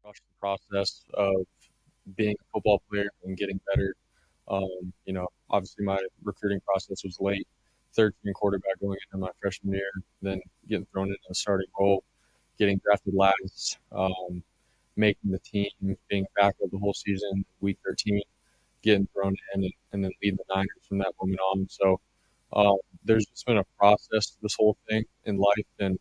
rush the process of being a football player and getting better. Obviously my recruiting process was late, 13 quarterback going into my freshman year, then getting thrown into a starting role, getting drafted last, making the team, being back of the whole season, week 13, getting thrown in, and then leading the Niners from that moment on. So there's just been a process to this whole thing in life, and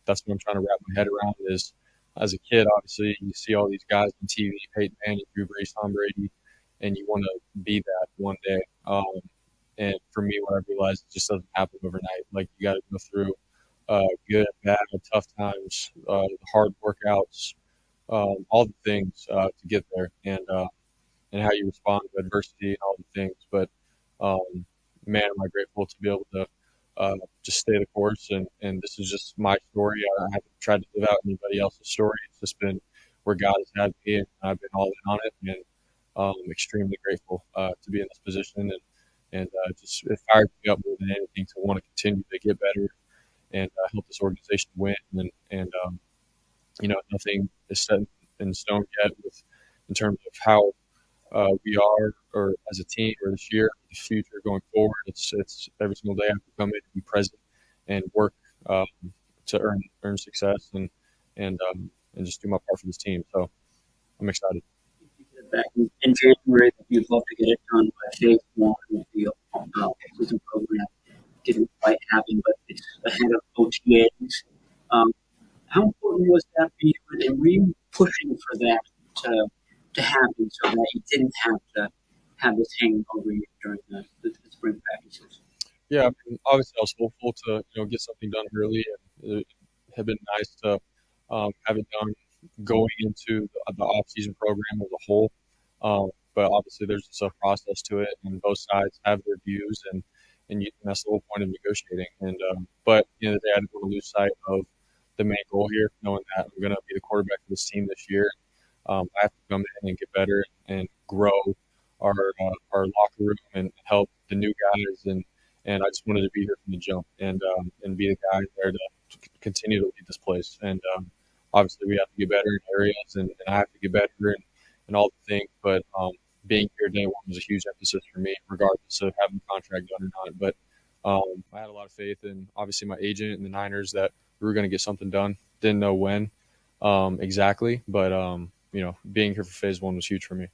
that's what I'm trying to wrap my head around. Is as a kid, obviously, you see all these guys on TV, Peyton Manning, Drew Brees, Tom Brady, and you want to be that one day. And for me, what I realized, it just doesn't happen overnight. Like you got to go through good, bad, tough times, hard workouts, all the things to get there, and how you respond to adversity and all the things. But um, man, am I grateful to be able to just stay the course. And this is just my story. I haven't tried to live out anybody else's story. It's just been where God has had me, and I've been all in on it. And I'm extremely grateful to be in this position. And just it fired me up more than anything to want to continue to get better and help this organization win. And nothing is set in stone yet in terms of how we are, or as a team, or this year, the future going forward. It's every single day I have to come in and be present and work um, to earn success and just do my part for this team. So I'm excited. Back in January that you'd love to get it done by phase one of the season program. Didn't quite happen, but it's ahead of OTAs. Um, how important was that for you, and were you pushing for that to happen so that you didn't have to have this hanging over you during the spring practices? Yeah, I mean, obviously I was hopeful to get something done early, and it had been nice to have it done going into the off-season program as a whole. But obviously there's just a process to it, and both sides have their views, and that's the whole point of negotiating. But at the end of the day, I didn't want to lose sight of the main goal here, knowing that I'm going to be the quarterback of this team this year. I have to come in and get better and grow our locker room and help the new guys, and I just wanted to be here from the jump, and be the guy there to continue to lead this place. And obviously we have to get better in areas, and I have to get better and all the things. But being here day one was a huge emphasis for me, regardless of having the contract done or not. But I had a lot of faith in obviously my agent and the Niners that we were going to get something done. Didn't know when exactly, but being here for phase one was huge for me.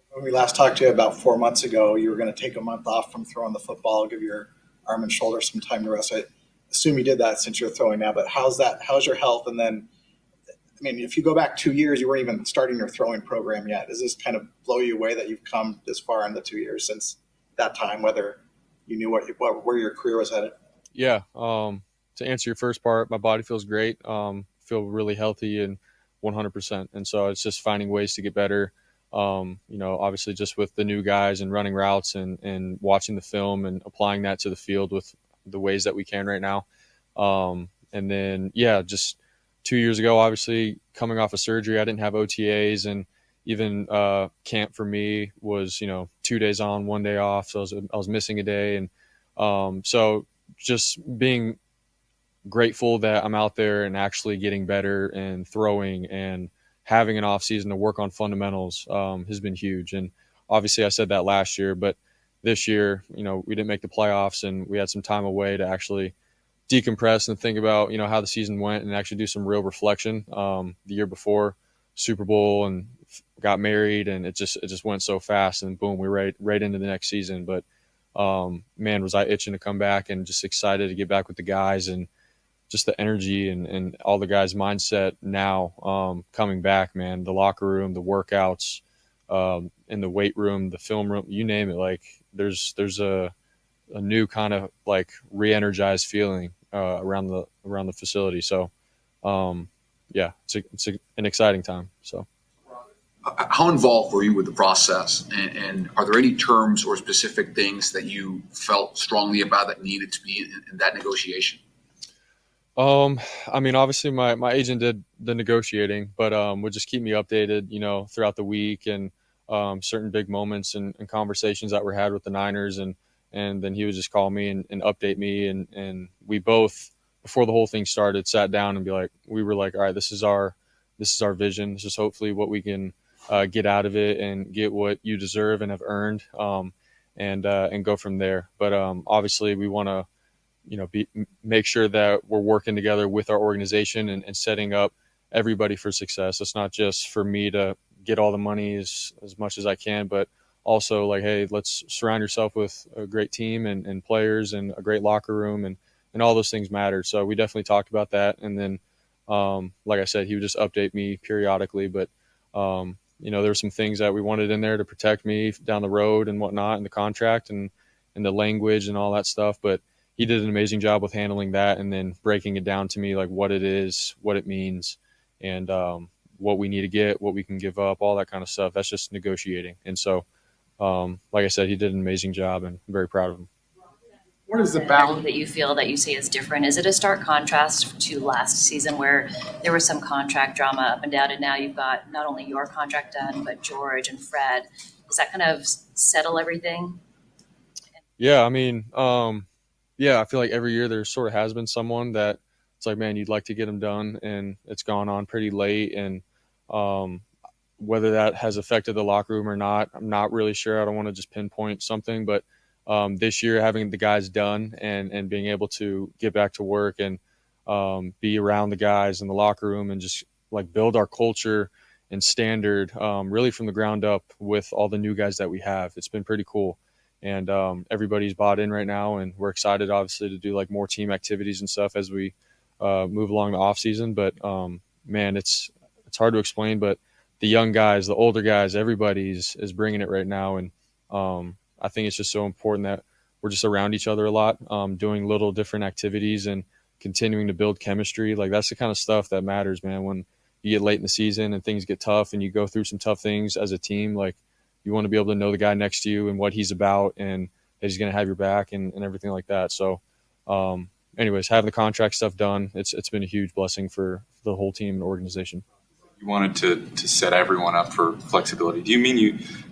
When we last talked to you about 4 months ago, you were going to take a month off from throwing the football, give your arm and shoulder some time to rest. I assume you did that since you're throwing now, but how's that? How's your health? And then, I mean, if you go back 2 years, you weren't even starting your throwing program yet. Does this kind of blow you away that you've come this far in the 2 years since that time, whether you knew where your career was headed? Yeah. To answer your first part, my body feels great. Feel really healthy and 100%. And so it's just finding ways to get better. Obviously just with the new guys and running routes and watching the film and applying that to the field with the ways that we can right now. And then, yeah, just 2 years ago, obviously coming off of surgery, I didn't have OTAs, and even camp for me was, 2 days on, 1 day off. So I was missing a day. And so just being grateful that I'm out there and actually getting better and throwing and having an off season to work on fundamentals has been huge. And obviously I said that last year, but this year, we didn't make the playoffs, and we had some time away to actually decompress and think about, how the season went and actually do some real reflection. The year before, Super Bowl, and got married, and it just went so fast, and boom, we right into the next season. But man, was I itching to come back, and just excited to get back with the guys, and just the energy and all the guys' mindset now coming back, man. The locker room, the workouts, in the weight room, the film room, you name it. Like there's a new kind of like re-energized feeling around the facility. So yeah, it's an exciting time. So. How involved were you with the process, and are there any terms or specific things that you felt strongly about that needed to be in that negotiation? I mean, obviously my agent did the negotiating, but would just keep me updated, throughout the week, and certain big moments and conversations that were had with the Niners, and then he would just call me and update me, and we both, before the whole thing started, sat down and we were like, all right, this is our this is our vision. This is hopefully what we can get out of it and get what you deserve and have earned, and go from there. But obviously, we want to make sure that we're working together with our organization and setting up everybody for success. It's not just for me to get all the money as much as I can, but also like, hey, let's surround yourself with a great team and players and a great locker room, and all those things matter. So we definitely talked about that. And then, like I said, he would just update me periodically, but, there were some things that we wanted in there to protect me down the road and whatnot in the contract and the language and all that stuff. But he did an amazing job with handling that and then breaking it down to me, like what it is, what it means, and what we need to get, what we can give up, all that kind of stuff. That's just negotiating. And so, like I said, he did an amazing job, and I'm very proud of him. What is the balance that you feel that you see is different? Is it a stark contrast to last season where there was some contract drama up and down, and now you've got not only your contract done, but George and Fred? Does that kind of settle everything? Yeah, I mean, yeah, I feel like every year there sort of has been someone that it's like, man, you'd like to get them done, and it's gone on pretty late. And um, whether that has affected the locker room or not, I'm not really sure. I don't want to just pinpoint something, but this year having the guys done and being able to get back to work and be around the guys in the locker room and just like build our culture and standard really from the ground up with all the new guys that we have. It's been pretty cool. And everybody's bought in right now, and we're excited, obviously, to do like more team activities and stuff as we move along the off season. But man, it's hard to explain. But the young guys, the older guys, everybody's is bringing it right now, and I think it's just so important that we're just around each other a lot, doing little different activities and continuing to build chemistry. Like that's the kind of stuff that matters, man. When you get late in the season and things get tough, and you go through some tough things as a team, like you want to be able to know the guy next to you and what he's about and that he's going to have your back and everything like that. So, anyways, having the contract stuff done, it's been a huge blessing for the whole team and organization. You wanted to set everyone up for flexibility. Do you mean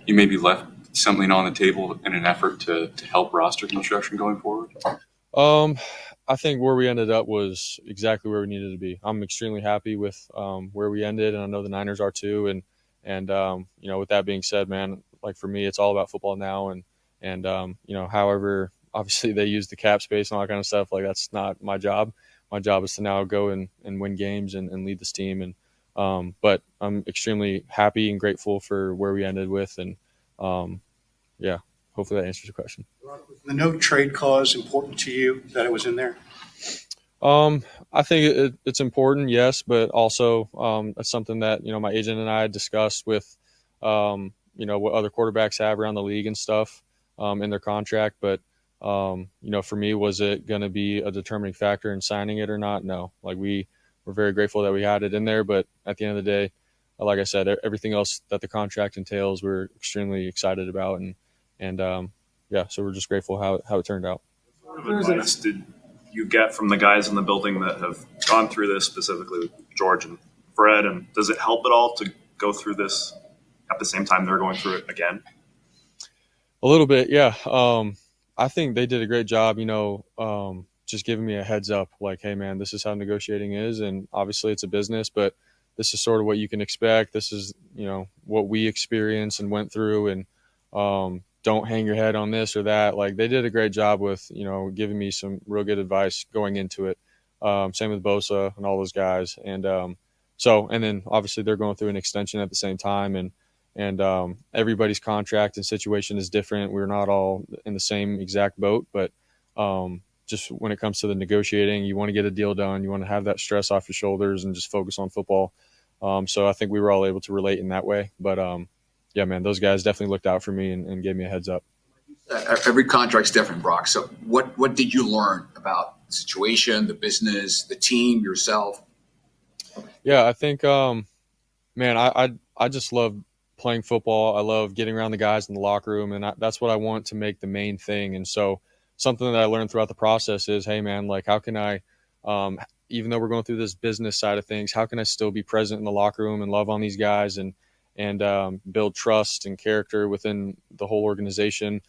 you maybe left something on the table in an effort to help roster construction going forward? I think where we ended up was exactly where we needed to be. I'm extremely happy with where we ended, and I know the Niners are too. And with that being said, man, like for me, it's all about football now, and however, obviously they use the cap space and all that kind of stuff. Like that's not my job. My job is to now go and win games and lead this team. And but I'm extremely happy and grateful for where we ended with, and yeah, hopefully that answers your question. Was the no trade clause important to you that it was in there? I think it's important, yes, but also it's something that my agent and I discussed with what other quarterbacks have around the league and stuff in their contract. But for me, was it going to be a determining factor in signing it or not? No. Like we're very grateful that we had it in there, but at the end of the day, like I said, everything else that the contract entails, we're extremely excited about, and so we're just grateful how it turned out. What sort of advice did you get from the guys in the building that have gone through this, specifically with George and Fred? And does it help at all to go through this at the same time they're going through it again? A little bit, yeah. I think they did a great job, just giving me a heads up, like, hey, man, this is how negotiating is. And obviously it's a business, but this is sort of what you can expect. This is, what we experienced and went through. And don't hang your head on this or that. Like they did a great job with, giving me some real good advice going into it. Same with Bosa and all those guys. And and then obviously they're going through an extension at the same time. And everybody's contract and situation is different. We're not all in the same exact boat, but just when it comes to the negotiating, you want to get a deal done. You want to have that stress off your shoulders and just focus on football. So I think we were all able to relate in that way. But yeah, man, those guys definitely looked out for me and gave me a heads up. Every contract's different, Brock. So what did you learn about the situation, the business, the team, yourself? Yeah, I think, man, I just love playing football. I love getting around the guys in the locker room, and that's what I want to make the main thing. And so something that I learned throughout the process is, hey, man, like how can I, even though we're going through this business side of things, how can I still be present in the locker room and love on these guys and build trust and character within the whole organization,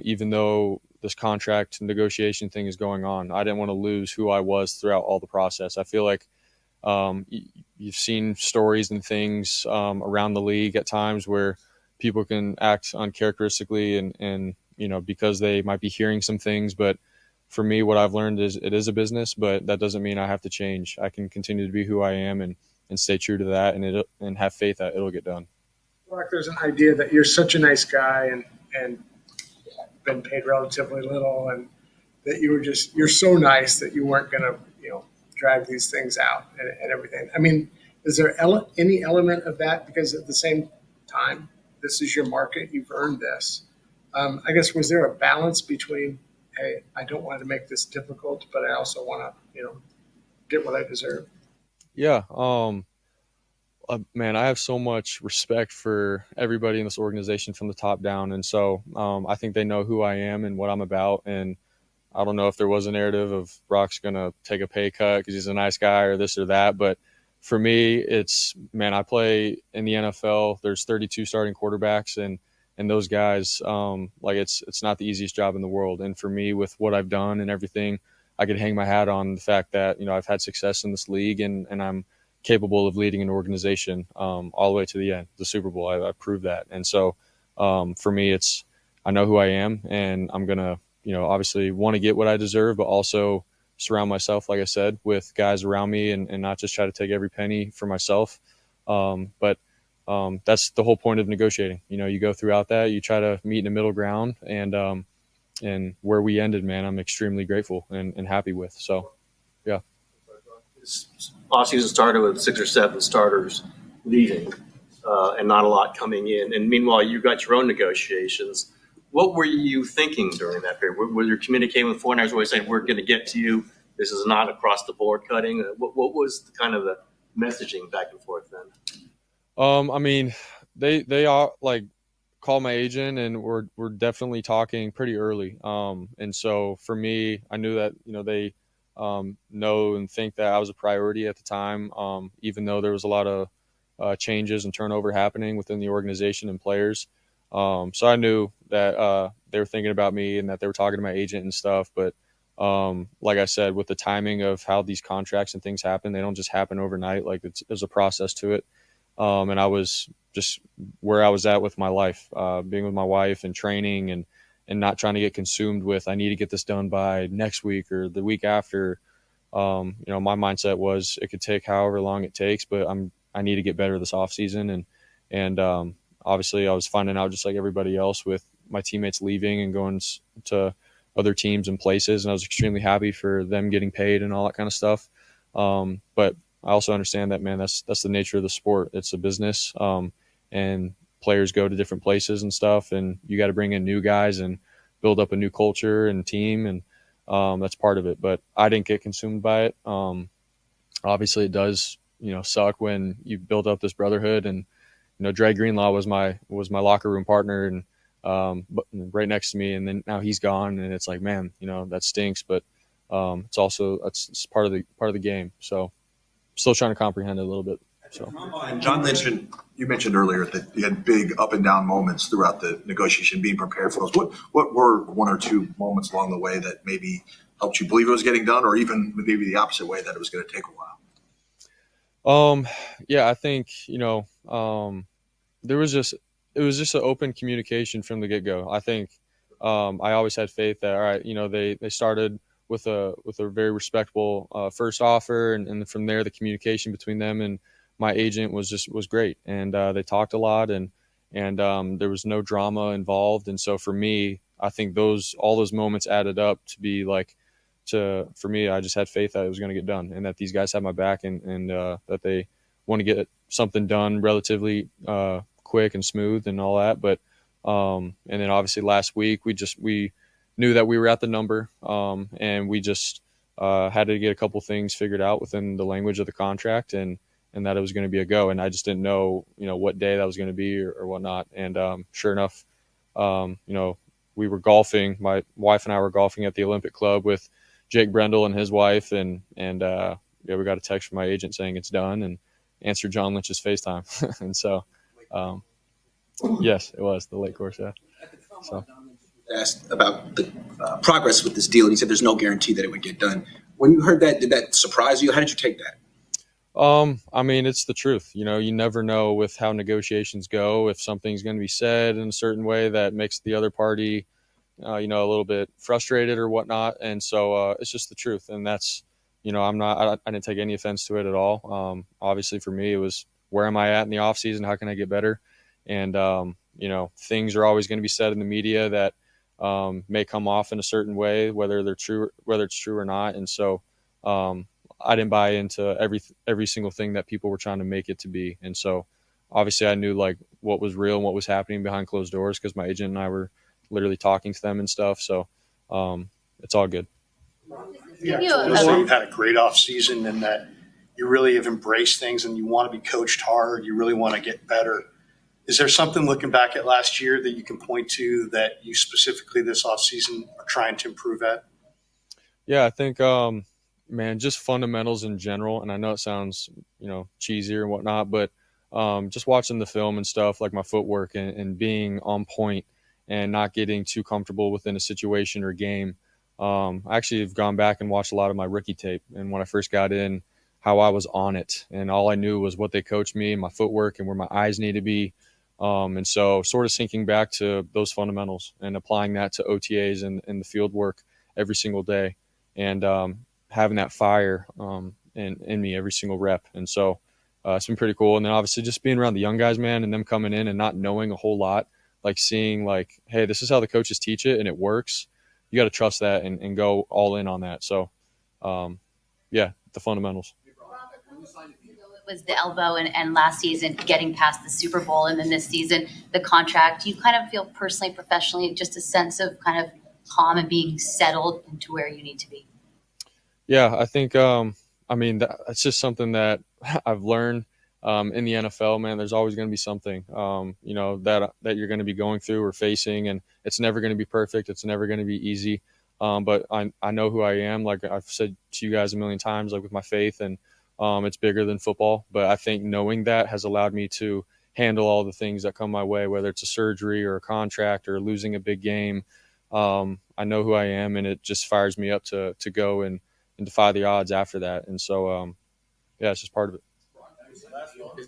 even though this contract negotiation thing is going on. I didn't want to lose who I was throughout all the process. I feel like you you've seen stories and things around the league at times where people can act uncharacteristically and because they might be hearing some things. But for me, what I've learned is it is a business, but that doesn't mean I have to change. I can continue to be who I am and stay true to that and have faith that it'll get done. Brock, there's an idea that you're such a nice guy and been paid relatively little, and that you're so nice that you weren't going to, drag these things out and everything. I mean, is there any element of that? Because at the same time, this is your market. You've earned this. I guess, was there a balance between, hey, I don't want to make this difficult, but I also want to, get what I deserve? Yeah. Man, I have so much respect for everybody in this organization from the top down. And so I think they know who I am and what I'm about. And I don't know if there was a narrative of Brock's going to take a pay cut because he's a nice guy or this or that. But for me, it's, man, I play in the NFL. There's 32 starting quarterbacks, and those guys, it's not the easiest job in the world. And for me, with what I've done and everything, I could hang my hat on the fact that, I've had success in this league and I'm capable of leading an organization all the way to the end, the Super Bowl. I proved that. And so for me, I know who I am, and I'm going to, obviously want to get what I deserve, but also surround myself, like I said, with guys around me and not just try to take every penny for myself. But that's the whole point of negotiating. You go throughout that, you try to meet in the middle ground, and where we ended, man, I'm extremely grateful and happy with. So, yeah. This offseason started with 6 or 7 starters leaving and not a lot coming in. And meanwhile, you got your own negotiations. What were you thinking during that period? Were you communicating with 49ers where you saying, we're going to get to you? This is not across the board cutting. What was kind of the messaging back and forth then? I mean, they all call my agent, and we're definitely talking pretty early. And so for me, I knew that, they know and think that I was a priority at the time, even though there was a lot of changes and turnover happening within the organization and players. So I knew that they were thinking about me and that they were talking to my agent and stuff. But like I said, with the timing of how these contracts and things happen, they don't just happen overnight. Like there's a process to it. And I was just where I was at with my life, being with my wife and training and not trying to get consumed with, I need to get this done by next week or the week after. My mindset was it could take however long it takes, but I need to get better this off season. And obviously I was finding out just like everybody else with my teammates leaving and going to other teams and places. And I was extremely happy for them getting paid and all that kind of stuff. But I also understand that, man, that's the nature of the sport. It's a business, and players go to different places and stuff, and you got to bring in new guys and build up a new culture and team. And that's part of it, but I didn't get consumed by it. Obviously it does, suck when you build up this brotherhood, and, Dre Greenlaw was my locker room partner and, right next to me. And then now he's gone, and it's like, man, that stinks, but it's part of the game. So still trying to comprehend it a little bit. So. And John Lynch, you mentioned earlier that you had big up and down moments throughout the negotiation, being prepared for those. What were 1 or 2 moments along the way that maybe helped you believe it was getting done, or even maybe the opposite way, that it was going to take a while? Yeah, I think, it was just an open communication from the get go. I think, I always had faith that, all right, they started with a very respectable, first offer. And from there, the communication between them and my agent was great. And, they talked a lot, and there was no drama involved. And so for me, I think all those moments added up to be for me, I just had faith that it was going to get done, and that these guys had my back, and that they want to get something done relatively quick and smooth and all that. But and then obviously last week we knew that we were at the number, and we just had to get a couple things figured out within the language of the contract, and that it was going to be a go. And I just didn't know what day that was going to be or whatnot. And sure enough, we were golfing. My wife and I were golfing at the Olympic Club with Jake Brendel and his wife, and we got a text from my agent saying it's done, and answered John Lynch's FaceTime. And so, yes, it was the late course. Yeah. So. Asked about the progress with this deal, and he said there's no guarantee that it would get done. When you heard that, did that surprise you? How did you take that? I mean, it's the truth. You know, you never know with how negotiations go if something's going to be said in a certain way that makes the other party, a little bit frustrated or whatnot. And so it's just the truth. And that's, I didn't take any offense to it at all. Obviously, for me, it was where am I at in the off season? How can I get better? And things are always going to be said in the media that may come off in a certain way, whether it's true or not. And so. Um, I didn't buy into every single thing that people were trying to make it to be. And so obviously I knew like what was real and what was happening behind closed doors because my agent and I were literally talking to them and stuff. So it's all good. Yeah, You, so say you've had a great off season and that you really have embraced things and you want to be coached hard. You really want to get better. Is there something looking back at last year that you can point to that you specifically this off season are trying to improve at? Yeah, I think, man, just fundamentals in general. And I know it sounds, cheesy or whatnot, but just watching the film and stuff, like my footwork and being on point and not getting too comfortable within a situation or game. I actually have gone back and watched a lot of my rookie tape. And when I first got in, how I was on it. And all I knew was what they coached me, my footwork, and where my eyes need to be. And so, sort of sinking back to those fundamentals and applying that to OTAs and the field work every single day and having that fire in me every single rep. And so it's been pretty cool. And then obviously just being around the young guys, man, and them coming in and not knowing a whole lot, like seeing like, hey, this is how the coaches teach it and it works. You got to trust that and go all in on that. So, yeah, the fundamentals. It was the elbow and last season getting past the Super Bowl and then this season the contract. You kind of feel personally, professionally, just a sense of kind of calm and being settled into where you need to be. Yeah, I think, that's just something that I've learned in the NFL, man. There's always going to be something, that you're going to be going through or facing, and it's never going to be perfect. It's never going to be easy. But I know who I am. Like I've said to you guys a million times, like with my faith, and it's bigger than football. But I think knowing that has allowed me to handle all the things that come my way, whether it's a surgery or a contract or losing a big game. I know who I am, and it just fires me up to go and defy the odds after that. And so, yeah, it's just part of it.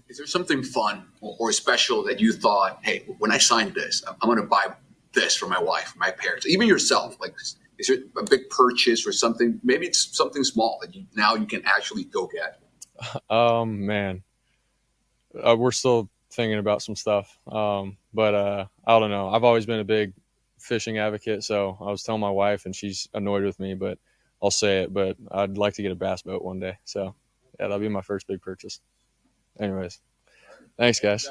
Is there something fun or special that you thought, hey, when I signed this, I'm going to buy this for my wife, my parents, even yourself? Like, is it a big purchase or something? Maybe it's something small that now you can actually go get. Man, we're still thinking about some stuff. But I don't know. I've always been a big fishing advocate. So I was telling my wife and she's annoyed with me, but I'll say it, but I'd like to get a bass boat one day. So yeah, that'll be my first big purchase. Anyways, thanks guys.